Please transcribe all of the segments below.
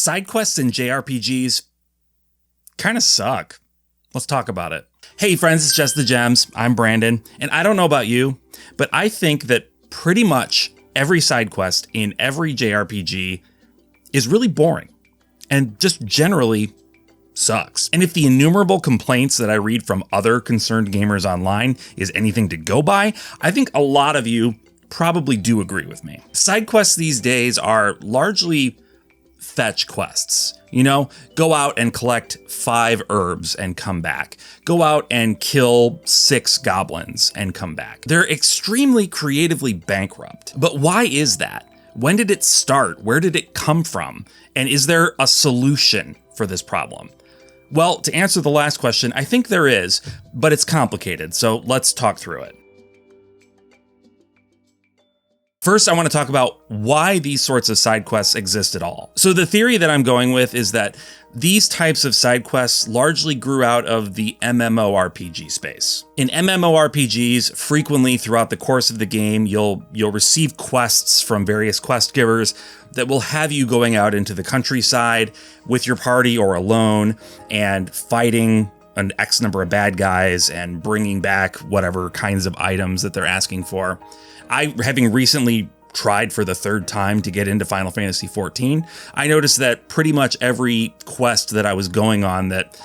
Side quests in JRPGs kind of suck. Let's talk about it. Hey friends, it's Just the Gems. I'm Brandon, and I don't know about you, but I think that pretty much every side quest in every JRPG is really boring and just generally sucks. And if the innumerable complaints that I read from other concerned gamers online is anything to go by, I think a lot of you probably do agree with me. Side quests these days are largely fetch quests. You know, go out and collect 5 herbs and come back. Go out and kill 6 goblins and come back. They're extremely creatively bankrupt. But why is that? When did it start? Where did it come from? And is there a solution for this problem? Well, to answer the last question, I think there is, but it's complicated, so let's talk through it. First, I want to talk about why these sorts of side quests exist at all. So the theory that I'm going with is that these types of side quests largely grew out of the MMORPG space. In MMORPGs, frequently throughout the course of the game, you'll receive quests from various quest givers that will have you going out into the countryside with your party or alone and fighting an X number of bad guys and bringing back whatever kinds of items that they're asking for. Having recently tried for the 3rd time to get into Final Fantasy XIV, I noticed that pretty much every quest that I was going on that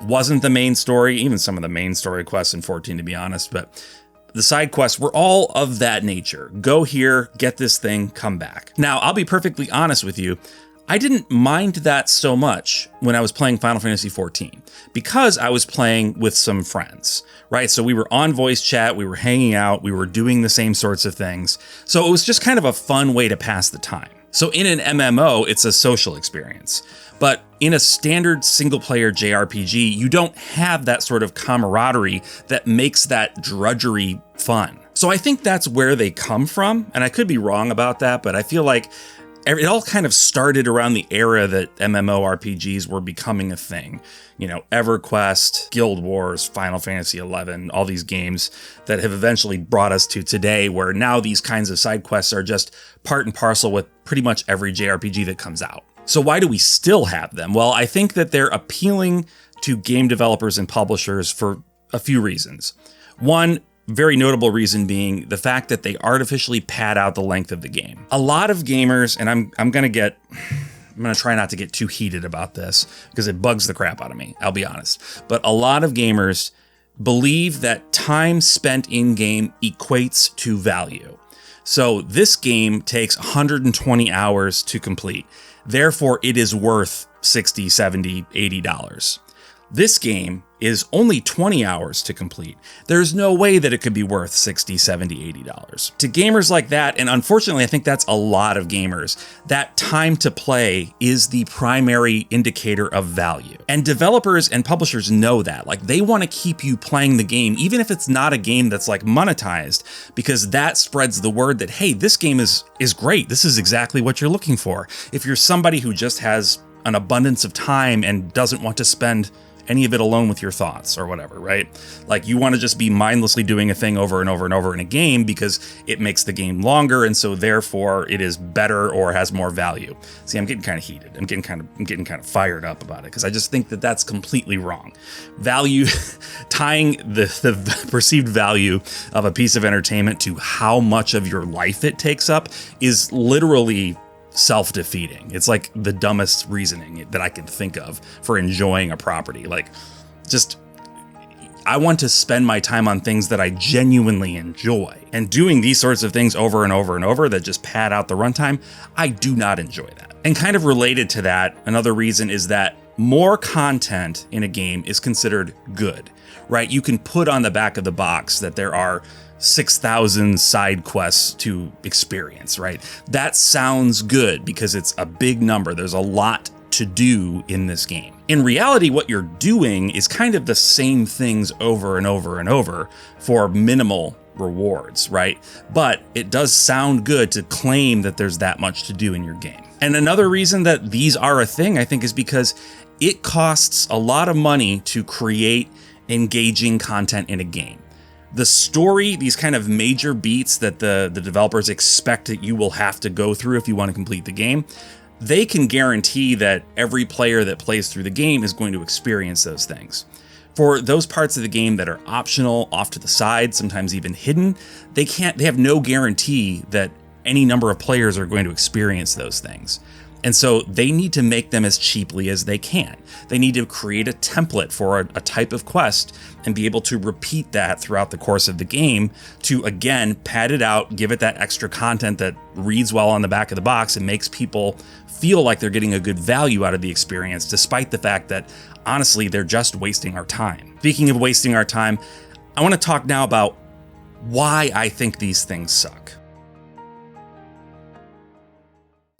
wasn't the main story, even some of the main story quests in 14 to be honest, but the side quests were all of that nature. Go here, get this thing, come back. Now, I'll be perfectly honest with you. I didn't mind that so much when I was playing Final Fantasy XIV because I was playing with some friends, right? So we were on voice chat, we were hanging out, we were doing the same sorts of things. So it was just kind of a fun way to pass the time. So in an MMO, it's a social experience. But in a standard single-player JRPG, you don't have that sort of camaraderie that makes that drudgery fun. So I think that's where they come from, and I could be wrong about that, but I feel like it all kind of started around the era that MMORPGs were becoming a thing. You know, EverQuest, Guild Wars, Final Fantasy XI, all these games that have eventually brought us to today, where now these kinds of side quests are just part and parcel with pretty much every JRPG that comes out. So why do we still have them? Well, I think that they're appealing to game developers and publishers for a few reasons. One very notable reason being the fact that they artificially pad out the length of the game. A lot of gamers, and I'm going to try not to get too heated about this because it bugs the crap out of me, I'll be honest. But a lot of gamers believe that time spent in-game equates to value. So this game takes 120 hours to complete. Therefore, it is worth $60, $70, $80. This game is only 20 hours to complete. There's no way that it could be worth $60, $70, $80. To gamers like that, and unfortunately I think that's a lot of gamers, that time to play is the primary indicator of value. And developers and publishers know that. Like, they want to keep you playing the game, even if it's not a game that's like monetized, because that spreads the word that, hey, this game is great. This is exactly what you're looking for. If you're somebody who just has an abundance of time and doesn't want to spend any of it alone with your thoughts or whatever, right? Like, you want to just be mindlessly doing a thing over and over and over in a game because it makes the game longer, and so therefore it is better or has more value. See, I'm getting kind of heated. I'm getting kind of fired up about it because I just think that that's completely wrong. Value, tying the perceived value of a piece of entertainment to how much of your life it takes up is literally self-defeating. It's like the dumbest reasoning that I can think of for enjoying a property. Like, just, I want to spend my time on things that I genuinely enjoy. And doing these sorts of things over and over and over that just pad out the runtime, I do not enjoy that. And kind of related to that, another reason is that more content in a game is considered good, right? You can put on the back of the box that there are 6,000 side quests to experience, right? That sounds good because it's a big number. There's a lot to do in this game. In reality, what you're doing is kind of the same things over and over and over for minimal rewards, right? But it does sound good to claim that there's that much to do in your game. And another reason that these are a thing, I think, is because it costs a lot of money to create engaging content in a game. The story, these kind of major beats that the developers expect that you will have to go through if you want to complete the game, they can guarantee that every player that plays through the game is going to experience those things. For those parts of the game that are optional, off to the side, sometimes even hidden, they have no guarantee that any number of players are going to experience those things. And so they need to make them as cheaply as they can. They need to create a template for a type of quest and be able to repeat that throughout the course of the game to, again, pad it out, give it that extra content that reads well on the back of the box and makes people feel like they're getting a good value out of the experience, despite the fact that, honestly, they're just wasting our time. Speaking of wasting our time, I want to talk now about why I think these things suck.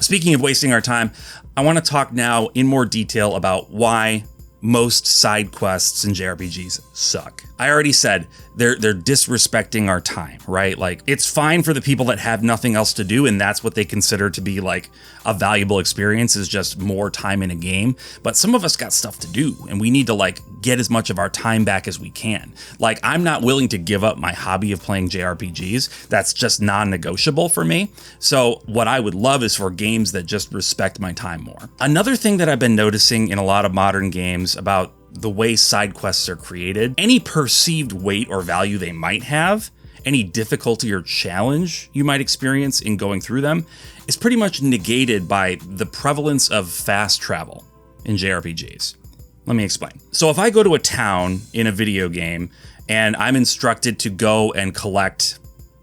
Speaking of wasting our time, I want to talk now in more detail about why most side quests in JRPGs suck. I already said they're disrespecting our time, right? Like, it's fine for the people that have nothing else to do and that's what they consider to be like a valuable experience, is just more time in a game. But some of us got stuff to do and we need to like get as much of our time back as we can. Like, I'm not willing to give up my hobby of playing JRPGs. That's just non-negotiable for me. So what I would love is for games that just respect my time more. Another thing that I've been noticing in a lot of modern games about the way side quests are created, any perceived weight or value they might have, any difficulty or challenge you might experience in going through them, is pretty much negated by the prevalence of fast travel in JRPGs. Let me explain. So if I go to a town in a video game and I'm instructed to go and collect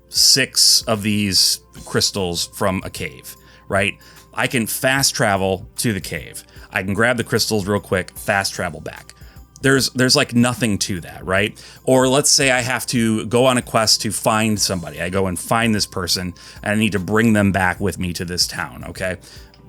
6 of these crystals from a cave, right? I can fast travel to the cave. I can grab the crystals real quick, fast travel back. There's like nothing to that, right? Or let's say I have to go on a quest to find somebody. I go and find this person and I need to bring them back with me to this town, okay?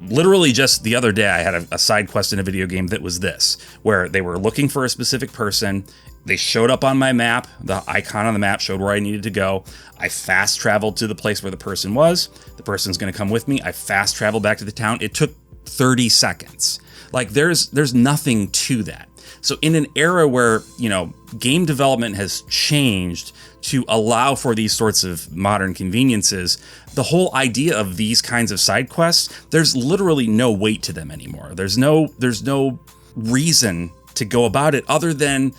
Literally just the other day, I had a side quest in a video game that was this, where they were looking for a specific person. They showed up on my map. The icon on the map showed where I needed to go. I fast traveled to the place where the person was. The person's going to come with me. I fast traveled back to the town. It took 30 seconds. Like, there's nothing to that. So in an era where, you know, game development has changed to allow for these sorts of modern conveniences, the whole idea of these kinds of side quests, there's literally no weight to them anymore. There's no reason to go about it other than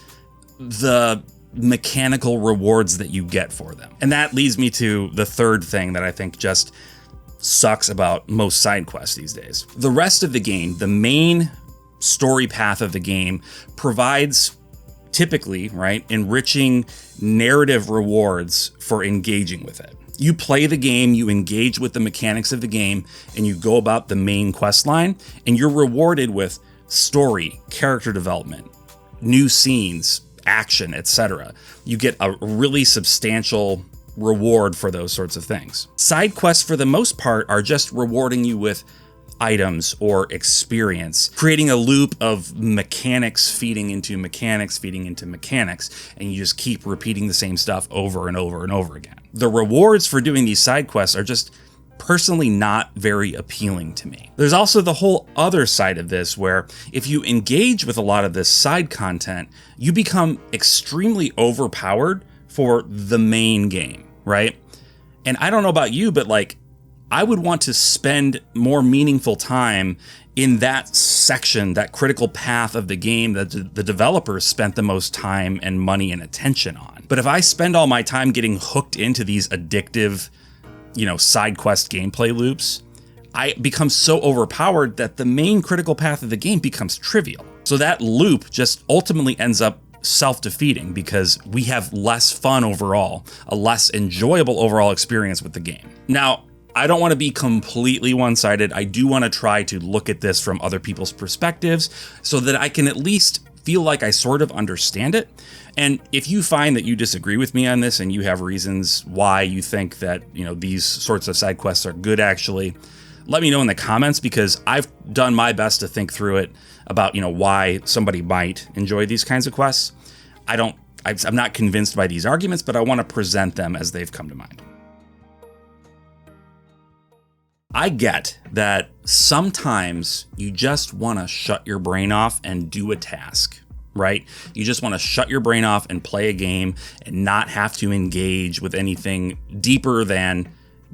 the mechanical rewards that you get for them. And that leads me to the third thing that I think just sucks about most side quests these days. The rest of the game, the main story path of the game, provides typically, right, enriching narrative rewards for engaging with it. You play the game, you engage with the mechanics of the game, and you go about the main quest line, and you're rewarded with story, character development, new scenes, action, etc. You get a really substantial reward for those sorts of things. Side quests, for the most part, are just rewarding you with items or experience, creating a loop of mechanics feeding into mechanics feeding into mechanics, and you just keep repeating the same stuff over and over and over again. The rewards for doing these side quests are just personally not very appealing to me. There's also the whole other side of this where if you engage with a lot of this side content, you become extremely overpowered for the main game, right? And I don't know about you, but like, I would want to spend more meaningful time in that section, that critical path of the game that the developers spent the most time and money and attention on. But if I spend all my time getting hooked into these addictive, you know, side quest gameplay loops, I become so overpowered that the main critical path of the game becomes trivial. So that loop just ultimately ends up self-defeating because we have less fun overall, a less enjoyable overall experience with the game. Now, I don't want to be completely one-sided. I do want to try to look at this from other people's perspectives so that I can at least feel like I sort of understand it. And if you find that you disagree with me on this and you have reasons why you think that, you know, these sorts of side quests are good, actually, let me know in the comments, because I've done my best to think through it about, you know, why somebody might enjoy these kinds of quests. I'm not convinced by these arguments, but I want to present them as they've come to mind. I get that sometimes you just want to shut your brain off and do a task, right? You just want to shut your brain off and play a game and not have to engage with anything deeper than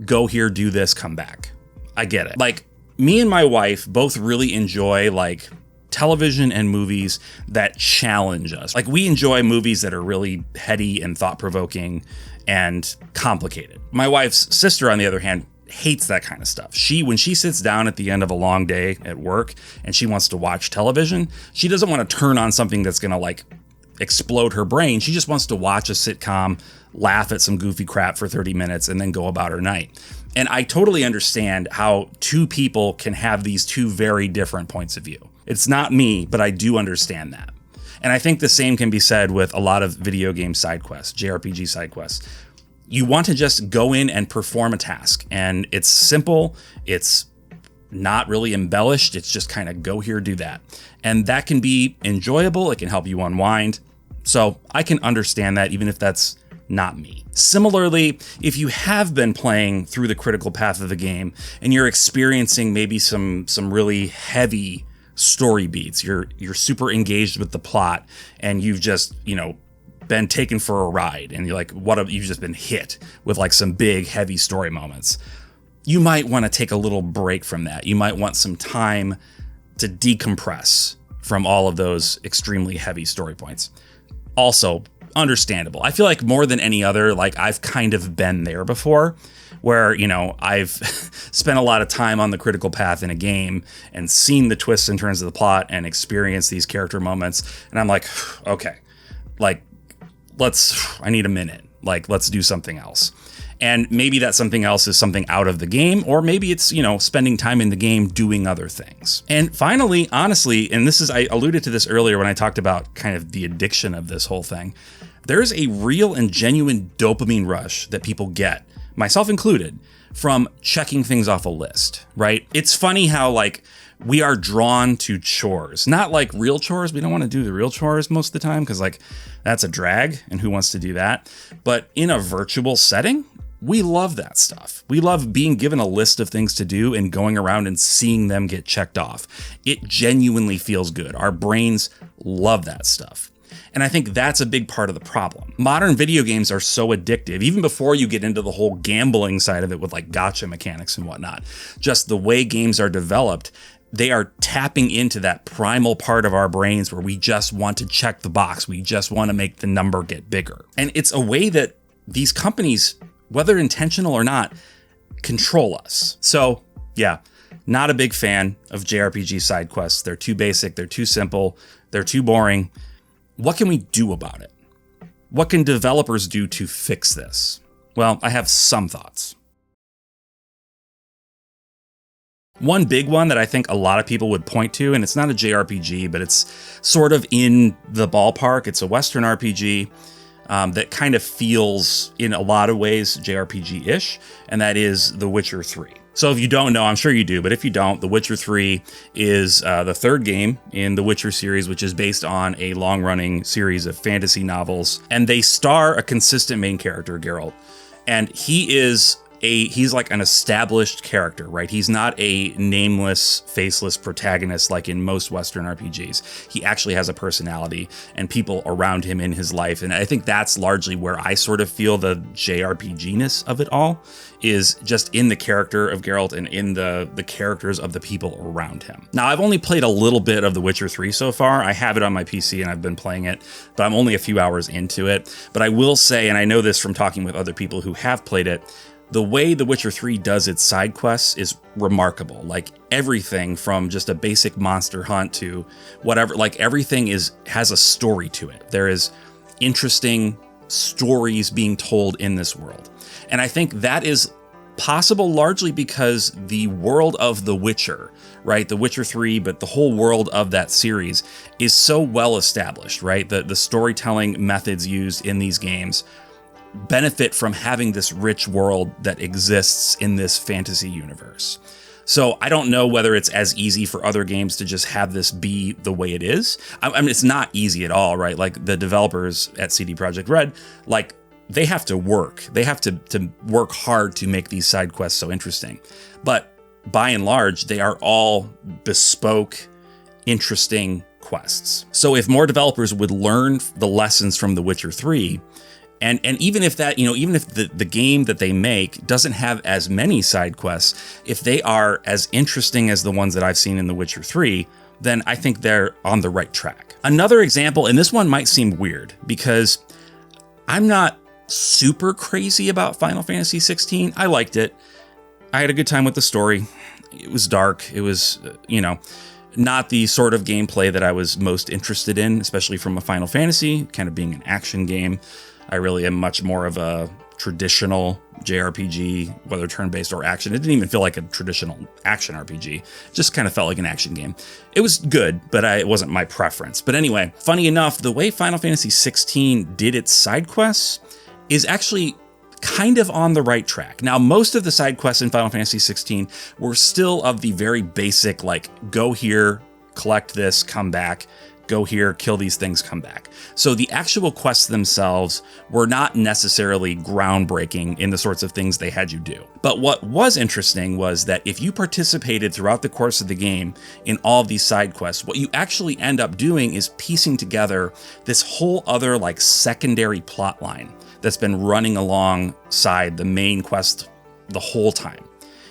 go here, do this, come back. I get it. Like, me and my wife both really enjoy like television and movies that challenge us. Like we enjoy movies that are really heady and thought-provoking and complicated. My wife's sister, on the other hand, hates that kind of stuff. When she sits down at the end of a long day at work and she wants to watch television, she doesn't want to turn on something that's going to like explode her brain. She just wants to watch a sitcom, laugh at some goofy crap for 30 minutes, and then go about her night. And I totally understand how two people can have these two very different points of view. It's not me, but I do understand that. And I think the same can be said with a lot of video game side quests, JRPG side quests. You want to just go in and perform a task, and it's simple, it's not really embellished, it's just kind of go here, do that. And that can be enjoyable, it can help you unwind. So I can understand that, even if that's not me. Similarly, if you have been playing through the critical path of the game and you're experiencing maybe some really heavy story beats, you're super engaged with the plot, and you've just, been taken for a ride, and you're like, you've just been hit with like some big heavy story moments. You might want to take a little break from that. You might want some time to decompress from all of those extremely heavy story points. Also, understandable. I feel like more than any other, like I've kind of been there before, where, I've spent a lot of time on the critical path in a game and seen the twists and turns of the plot and experienced these character moments. And I'm like, okay, like, I need a minute. Like, let's do something else. And maybe that something else is something out of the game, or maybe it's, spending time in the game doing other things. And finally, honestly, and I alluded to this earlier when I talked about kind of the addiction of this whole thing, there's a real and genuine dopamine rush that people get, myself included, from checking things off a list, right? It's funny how like we are drawn to chores, not like real chores. We don't want to do the real chores most of the time because like that's a drag, and who wants to do that? But in a virtual setting, we love that stuff. We love being given a list of things to do and going around and seeing them get checked off. It genuinely feels good. Our brains love that stuff. And I think that's a big part of the problem. Modern video games are so addictive, even before you get into the whole gambling side of it with like gacha mechanics and whatnot. Just the way games are developed, they are tapping into that primal part of our brains where we just want to check the box. We just want to make the number get bigger. And it's a way that these companies, whether intentional or not, control us. So yeah, not a big fan of JRPG side quests. They're too basic, they're too simple, they're too boring. What can we do about it? What can developers do to fix this? Well, I have some thoughts. One big one that I think a lot of people would point to, and it's not a JRPG, but it's sort of in the ballpark. It's a Western RPG that kind of feels, in a lot of ways, JRPG-ish, and that is The Witcher 3. So if you don't know, I'm sure you do, but if you don't, The Witcher 3 is the third game in the Witcher series, which is based on a long-running series of fantasy novels, and they star a consistent main character, Geralt, and he's like an established character, right? He's not a nameless, faceless protagonist like in most Western RPGs. He actually has a personality and people around him in his life. And I think that's largely where I sort of feel the JRPG-ness of it all, is just in the character of Geralt and in the characters of the people around him. Now, I've only played a little bit of The Witcher 3 so far. I have it on my PC and I've been playing it, but I'm only a few hours into it. But I will say, and I know this from talking with other people who have played it, the way The Witcher 3 does its side quests is remarkable. Like everything from just a basic monster hunt to whatever, like everything has a story to it. There is interesting stories being told in this world. And I think that is possible largely because the world of The Witcher, right? The Witcher 3, but the whole world of that series is so well established, right? The storytelling methods used in these games benefit from having this rich world that exists in this fantasy universe. So I don't know whether it's as easy for other games to just have this be the way it is. I mean, it's not easy at all, right? Like the developers at CD Projekt Red, like they have to work. They have to work hard to make these side quests so interesting. But by and large, they are all bespoke, interesting quests. So if more developers would learn the lessons from The Witcher 3 And even if that, even if the game that they make doesn't have as many side quests, if they are as interesting as the ones that I've seen in The Witcher 3, then I think they're on the right track. Another example, and this one might seem weird because I'm not super crazy about Final Fantasy 16. I liked it. I had a good time with the story. It was dark. It was, not the sort of gameplay that I was most interested in, especially from a Final Fantasy, kind of being an action game. I really am much more of a traditional JRPG, whether turn-based or action. It didn't even feel like a traditional action RPG. It just kind of felt like an action game. It was good, but it wasn't my preference. But anyway, funny enough, the way Final Fantasy 16 did its side quests is actually kind of on the right track. Now, most of the side quests in Final Fantasy 16 were still of the very basic, like, go here, collect this, come back, go here, kill these things, come back. So the actual quests themselves were not necessarily groundbreaking in the sorts of things they had you do. But what was interesting was that if you participated throughout the course of the game in all of these side quests, what you actually end up doing is piecing together this whole other like secondary plot line that's been running alongside the main quest the whole time.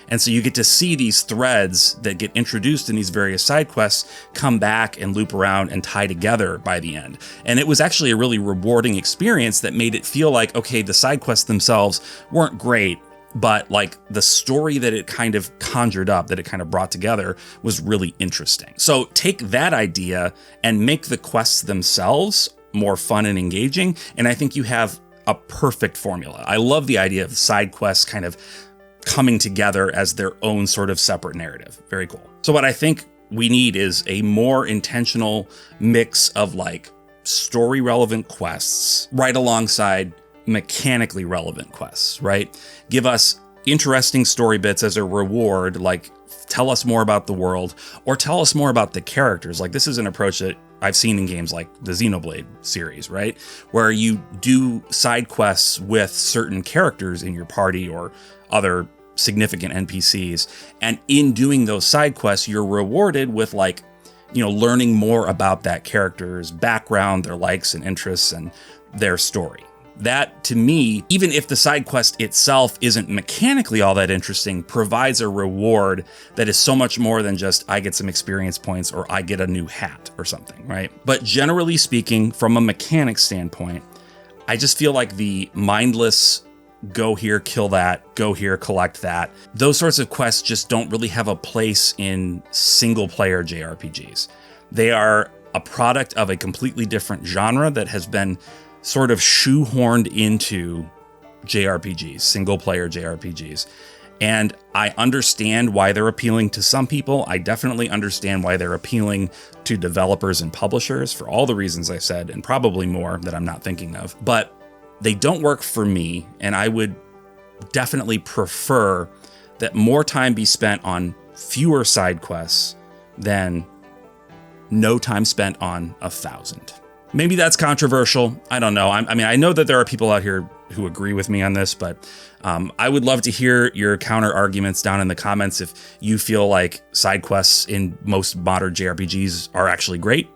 And so you get to see these threads that get introduced in these various side quests come back and loop around and tie together by the end. And it was actually a really rewarding experience that made it feel like, okay, the side quests themselves weren't great, but like the story that it kind of conjured up, that it kind of brought together, was really interesting. So take that idea and make the quests themselves more fun and engaging, and I think you have a perfect formula. I love the idea of side quests kind of coming together as their own sort of separate narrative. Very cool. So what I think we need is a more intentional mix of like story relevant quests right alongside mechanically relevant quests, right? Give us interesting story bits as a reward, like tell us more about the world or tell us more about the characters. Like this is an approach that I've seen in games like the Xenoblade series, right? Where you do side quests with certain characters in your party or other significant NPCs. And in doing those side quests, you're rewarded with like, learning more about that character's background, their likes and interests, and their story. That, to me, even if the side quest itself isn't mechanically all that interesting, provides a reward that is so much more than just I get some experience points or I get a new hat or something, right? But generally speaking, from a mechanic standpoint, I just feel like the mindless go here, kill that, go here, collect that, those sorts of quests just don't really have a place in single player JRPGs. They are a product of a completely different genre that has been sort of shoehorned into JRPGs, single player JRPGs. And I understand why they're appealing to some people. I definitely understand why they're appealing to developers and publishers for all the reasons I said, and probably more that I'm not thinking of. But they don't work for me, and I would definitely prefer that more time be spent on fewer side quests than no time spent on 1,000. Maybe that's controversial. I don't know. I know that there are people out here who agree with me on this, but I would love to hear your counter arguments down in the comments if you feel like side quests in most modern JRPGs are actually great.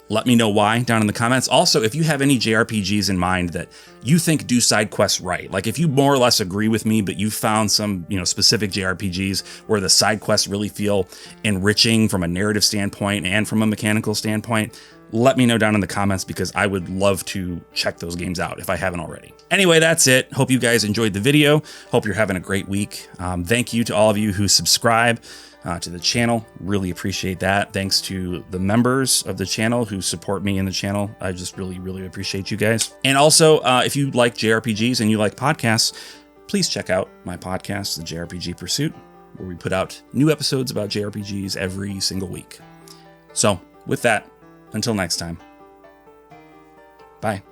Let me know why down in the comments. Also, if you have any JRPGs in mind that you think do side quests right, like if you more or less agree with me, but you found some, specific JRPGs where the side quests really feel enriching from a narrative standpoint and from a mechanical standpoint, let me know down in the comments because I would love to check those games out if I haven't already. Anyway, that's it. Hope you guys enjoyed the video. Hope you're having a great week. Thank you to all of you who subscribe to the channel. Really appreciate that. Thanks to the members of the channel who support me in the channel. I just really, really appreciate you guys. And also, if you like JRPGs and you like podcasts, please check out my podcast, the JRPG Pursuit, where we put out new episodes about JRPGs every single week. So with that, until next time, bye.